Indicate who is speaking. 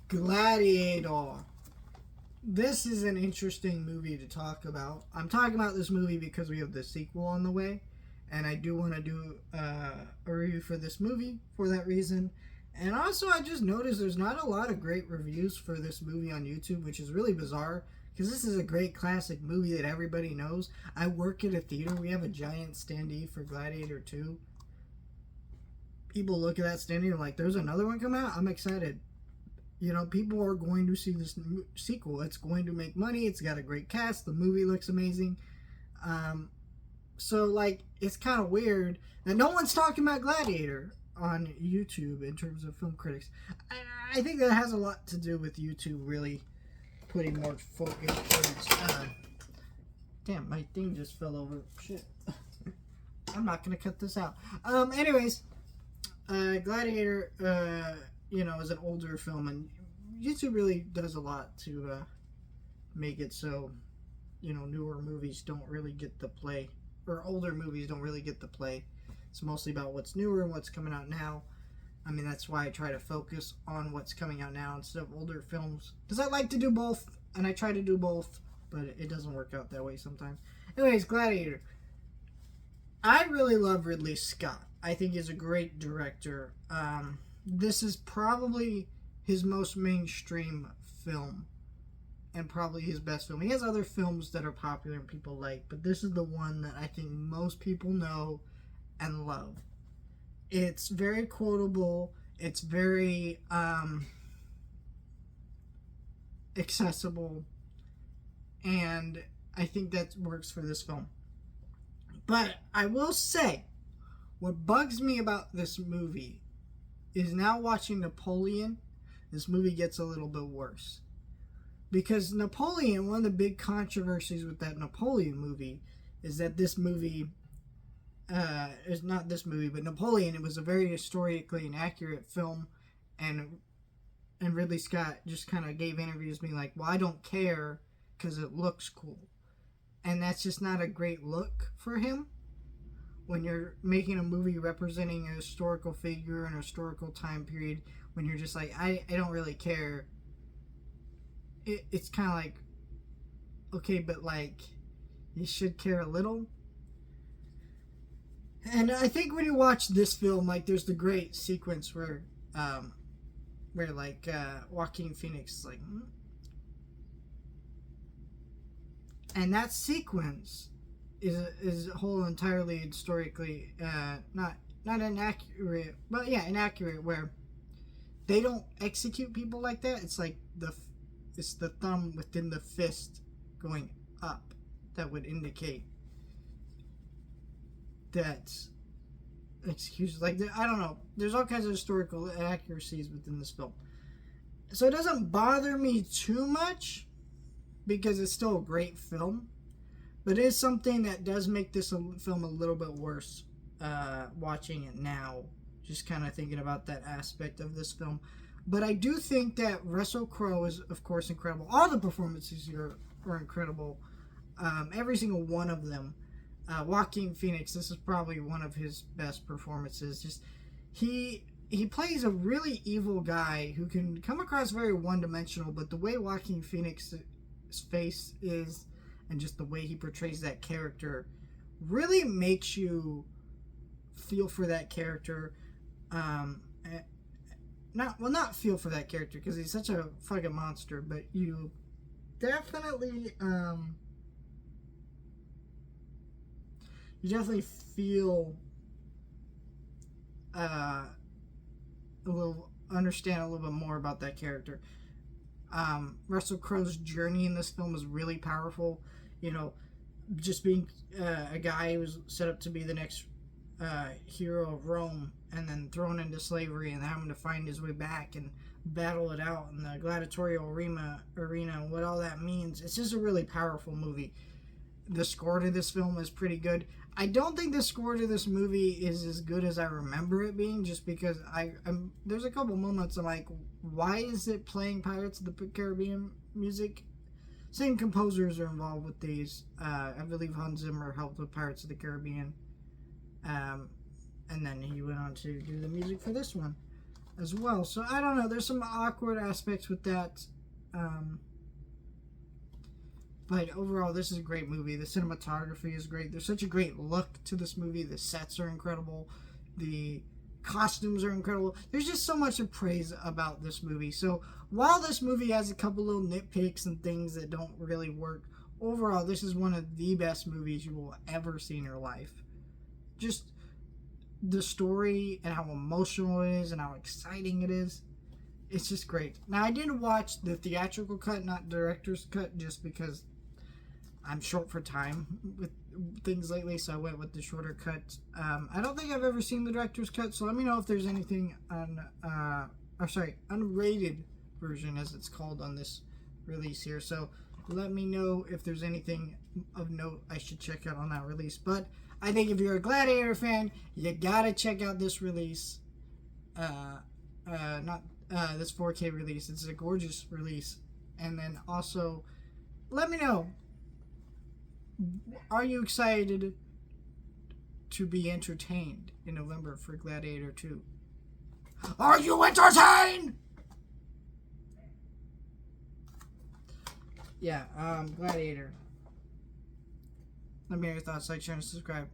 Speaker 1: Gladiator. This is an interesting movie to talk about. I'm talking about this movie because we have the sequel on the way, and I do want to do a review for this movie for that reason. And also, I just noticed there's not a lot of great reviews for this movie on YouTube, which is really bizarre because this is a great classic movie that everybody knows. I work at a theater. We have a giant standee for Gladiator 2. People look at that standee and like, there's another one coming out? I'm excited. You know, people are going to see this sequel. It's going to make money. It's got a great cast. The movie looks amazing. So, like, it's kind of weird that no one's talking about Gladiator on YouTube in terms of film critics. I think that has a lot to do with YouTube really putting more focus towards... damn, my thing just fell over. Shit. I'm not going to cut this out. Anyways, Gladiator... is an older film, and YouTube really does a lot to make it so, newer movies don't really get the play, or older movies don't really get the play. It's mostly about what's newer and what's coming out now. I mean, that's why I try to focus on what's coming out now instead of older films, because I like to do both, and I try to do both, but it doesn't work out that way sometimes. Anyways, Gladiator. I really love Ridley Scott. I think he's a great director. This is probably his most mainstream film and probably his best film. He has other films that are popular and people like, but this is the one that I think most people know and love. It's very quotable. It's very accessible, and I think that works for this film. But I will say, what bugs me about this movie is now watching Napoleon, this movie gets a little bit worse. Because Napoleon, one of the big controversies with that Napoleon movie is that this movie, is not this movie, but Napoleon, it was a very historically inaccurate film, and Ridley Scott just kind of gave interviews being like, well, I don't care because it looks cool. And that's just not a great look for him. When you're making a movie representing a historical figure and a historical time period, when you're just like, I don't really care. It's kind of like, okay, but like, you should care a little. And I think when you watch this film, like, there's the great sequence where Joaquin Phoenix is like, and that sequence is a whole entirely historically not inaccurate, but yeah, inaccurate, where they don't execute people like that. It's like it's the thumb within the fist going up that would indicate that execution. Like, I don't know. There's all kinds of historical inaccuracies within this film, so it doesn't bother me too much because it's still a great film. But it is something that does make this film a little bit worse watching it now. Just kind of thinking about that aspect of this film. But I do think that Russell Crowe is, of course, incredible. All the performances here are incredible. Every single one of them. Joaquin Phoenix, this is probably one of his best performances. Just he plays a really evil guy who can come across very one-dimensional, but the way Joaquin Phoenix's face is, and just the way he portrays that character, really makes you feel for that character. Not feel for that character because he's such a fucking monster, but you definitely feel understand a little bit more about that character. Russell Crowe's journey in this film is really powerful. Just being a guy who was set up to be the next hero of Rome, and then thrown into slavery and having to find his way back and battle it out in the gladiatorial arena and what all that means. It's just a really powerful movie. The score to this film is pretty good. I don't think the score to this movie is as good as I remember it being, just because there's a couple moments I'm like, why is it playing Pirates of the Caribbean music? Same composers are involved with these. I believe Hans Zimmer helped with Pirates of the Caribbean. And then he went on to do the music for this one. as well. So I don't know. There's some awkward aspects with that. But overall, this is a great movie. The cinematography is great. There's such a great look to this movie. The sets are incredible. The costumes are incredible. There's just so much to praise about this movie. So while this movie has a couple little nitpicks and things that don't really work, overall, this is one of the best movies you will ever see in your life. Just the story and how emotional it is and how exciting it is. It's just great. Now, I did watch the theatrical cut, not director's cut, just because I'm short for time with things lately, so I went with the shorter cut. I don't think I've ever seen the director's cut, so let me know if there's anything unrated version, as it's called on this release here. So let me know if there's anything of note I should check out on that release. But I think if you're a Gladiator fan, you gotta check out this release. This 4K release. It's a gorgeous release. And then also, let me know. Are you excited to be entertained in November for Gladiator 2? Are you entertained? Yeah, Gladiator. Let me know your thoughts. Like, share, and subscribe.